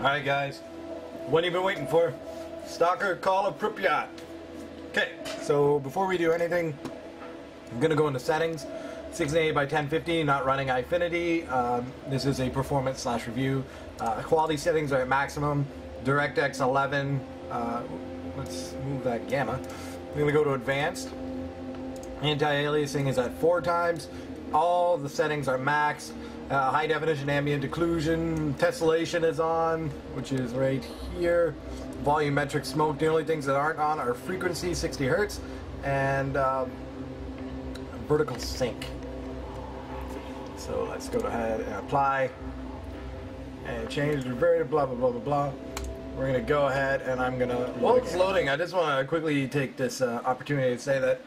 Alright guys, what have you been waiting for? Stalker, Call of Pripyat. Okay, so before we do anything, I'm going to go into settings. 1680 by 1050, not running hd5970. This is a performance / review. Quality settings are at maximum. DirectX 11. Let's move that gamma. I'm going to go to advanced. Anti-aliasing is at 4 times. All the settings are max. High definition ambient occlusion, tessellation is on, which is right here. Volumetric smoke. The only things that aren't on are frequency, 60 Hertz, and vertical sync. So let's go ahead and apply and change the variable, blah blah blah blah blah. We're gonna go ahead and I'm gonna, while it's loading, I just want to quickly take this opportunity to say that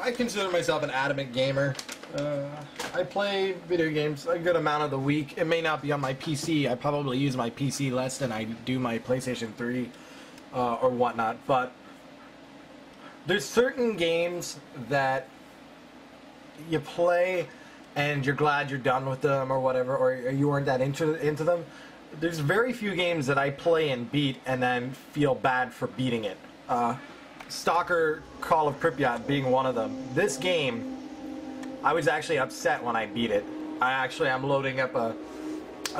I consider myself an adamant gamer. I play video games a good amount of the week. It may not be on my PC. I probably use my PC less than I do my PlayStation 3 or whatnot, but there's certain games that you play and you're glad you're done with them or whatever, or you weren't that into them. There's very few games that I play and beat and then feel bad for beating it. Stalker, Call of Pripyat being one of them. This game, I was actually upset when I beat it. I'm loading up a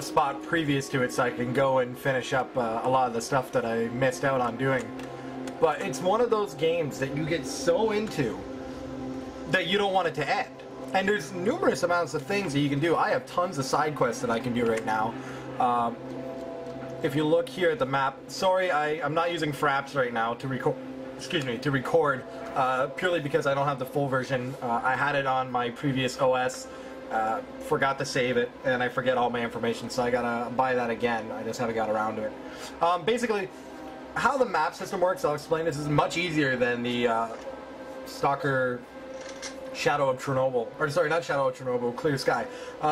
spot previous to it so I can go and finish up a lot of the stuff that I missed out on doing. But it's one of those games that you get so into that you don't want it to end. And there's numerous amounts of things that you can do. I have tons of side quests that I can do right now. If you look here at the map, sorry, I'm not using fraps right now to record. Excuse me, to record, purely because I don't have the full version. I had it on my previous OS, forgot to save it, and I forget all my information, so I gotta buy that again. I just haven't got around to it. Basically, how the map system works, I'll explain. This is much easier than the Stalker Shadow of Chernobyl, or sorry, not Shadow of Chernobyl, Clear Sky.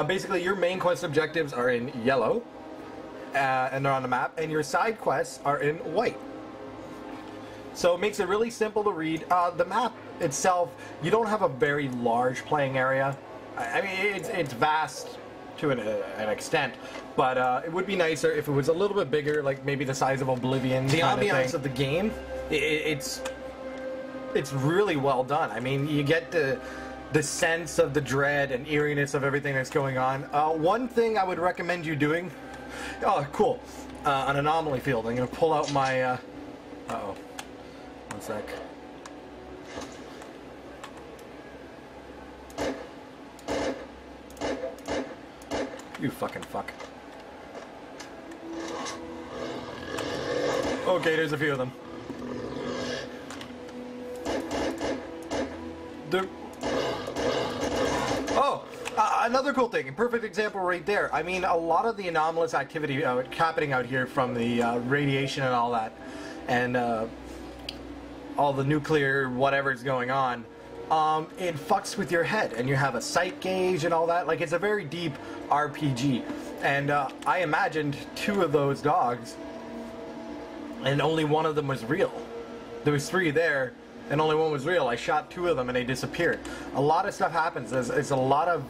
Basically, your main quest objectives are in yellow, and they're on the map, and your side quests are in white. So it makes it really simple to read. The map itself, you don't have a very large playing area. I mean, it's vast to an extent, but it would be nicer if it was a little bit bigger, like maybe the size of Oblivion. The ambiance of the game, it's really well done. I mean, you get the sense of the dread and eeriness of everything that's going on. One thing I would recommend you doing, oh cool, an anomaly field. I'm gonna pull out my, uh-oh. One sec. You fucking fuck. Okay, there's a few of them. Another cool thing, a perfect example right there. I mean, a lot of the anomalous activity happening out here from the radiation and all that, and all the nuclear whatever's going on, it fucks with your head, and you have a sight gauge and all that. Like, it's a very deep RPG, and I imagined 2 of those dogs, and only one of them was real. There was 3 there, and only one was real. I shot 2 of them, and they disappeared. A lot of stuff happens. There's a lot of,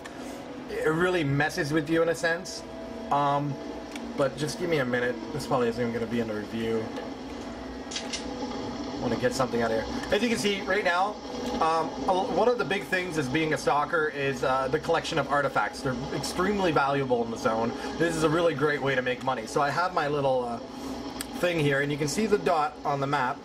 it really messes with you in a sense. But just give me a minute. This probably isn't even going to be in the review. I want to get something out of here. As you can see right now, one of the big things as being a stalker is the collection of artifacts. They're extremely valuable in the zone. This is a really great way to make money. So I have my little thing here, and you can see the dot on the map,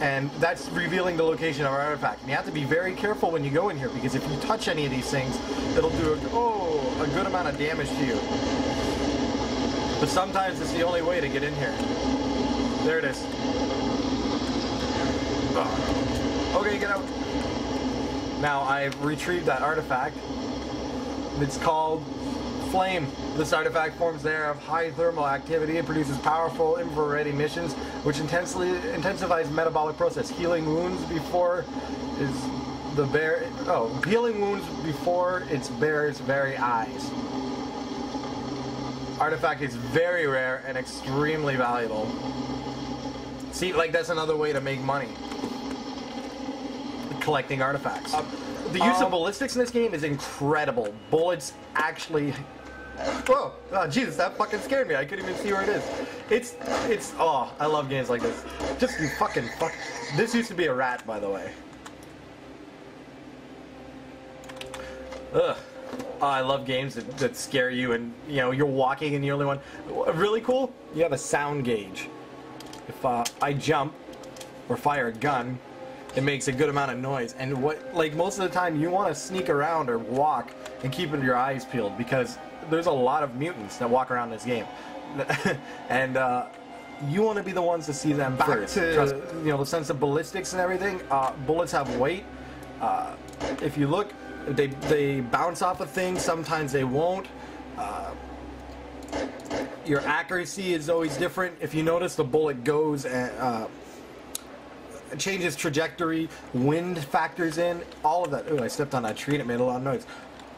and that's revealing the location of our artifact. And you have to be very careful when you go in here, because if you touch any of these things, it'll do a good amount of damage to you. But sometimes it's the only way to get in here. There it is. Okay, get out. Now I've retrieved that artifact. It's called Flame. This artifact forms the air of high thermal activity. It produces powerful infrared emissions, which intensifies metabolic process. Healing wounds before its bear's very eyes. Artifact is very rare and extremely valuable. See, like, that's another way to make money. Collecting artifacts. The use of ballistics in this game is incredible. Bullets actually Whoa! Oh, Jesus, that fucking scared me. I couldn't even see where it is. It's. Oh, I love games like this. Just you fucking fuck. This used to be a rat, by the way. Ugh. Oh, I love games that scare you, and you know you're walking and you're the only one. Really cool. You have a sound gauge. If I jump or fire a gun, it makes a good amount of noise. And like most of the time, you want to sneak around or walk and keep your eyes peeled because there's a lot of mutants that walk around this game, and you want to be the ones to see them first. Trust, you know, the sense of ballistics and everything. Bullets have weight. If you look, they bounce off of things. Sometimes they won't. Your accuracy is always different. If you notice, the bullet goes and changes trajectory. Wind factors in. All of that. Ooh, I stepped on a tree and it made a lot of noise.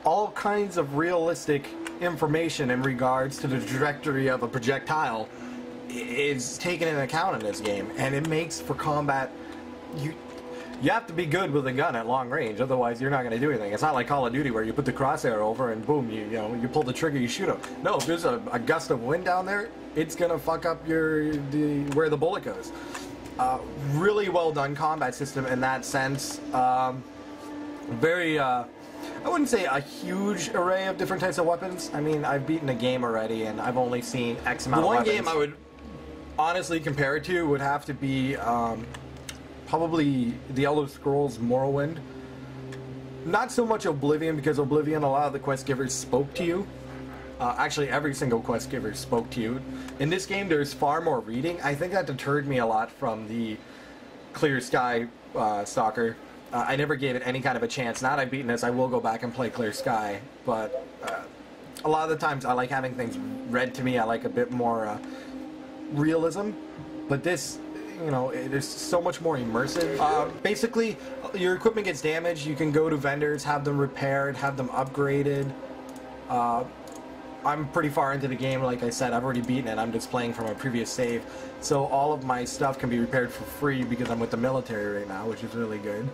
All kinds of realistic information in regards to the trajectory of a projectile is taken into account in this game, and it makes for combat. You have to be good with a gun at long range, otherwise you're not going to do anything. It's not like Call of Duty where you put the crosshair over and boom, you pull the trigger, you shoot them. No, if there's a gust of wind down there, it's going to fuck up where the bullet goes. Really well done combat system in that sense. Very, I wouldn't say a huge array of different types of weapons. I mean, I've beaten a game already and I've only seen X amount of weapons. The one game I would honestly compare it to would have to be probably The Elder Scrolls Morrowind. Not so much Oblivion, because Oblivion, a lot of the quest givers spoke to you. Actually, every single quest giver spoke to you. In this game, there's far more reading. I think that deterred me a lot from the Clear Sky Stalker. I never gave it any kind of a chance. Now that I've beaten this, I will go back and play Clear Sky. But a lot of the times, I like having things read to me. I like a bit more realism. But this, you know, it's so much more immersive. Basically, your equipment gets damaged. You can go to vendors, have them repaired, have them upgraded. I'm pretty far into the game. Like I said, I've already beaten it. I'm just playing from a previous save. So all of my stuff can be repaired for free because I'm with the military right now, which is really good.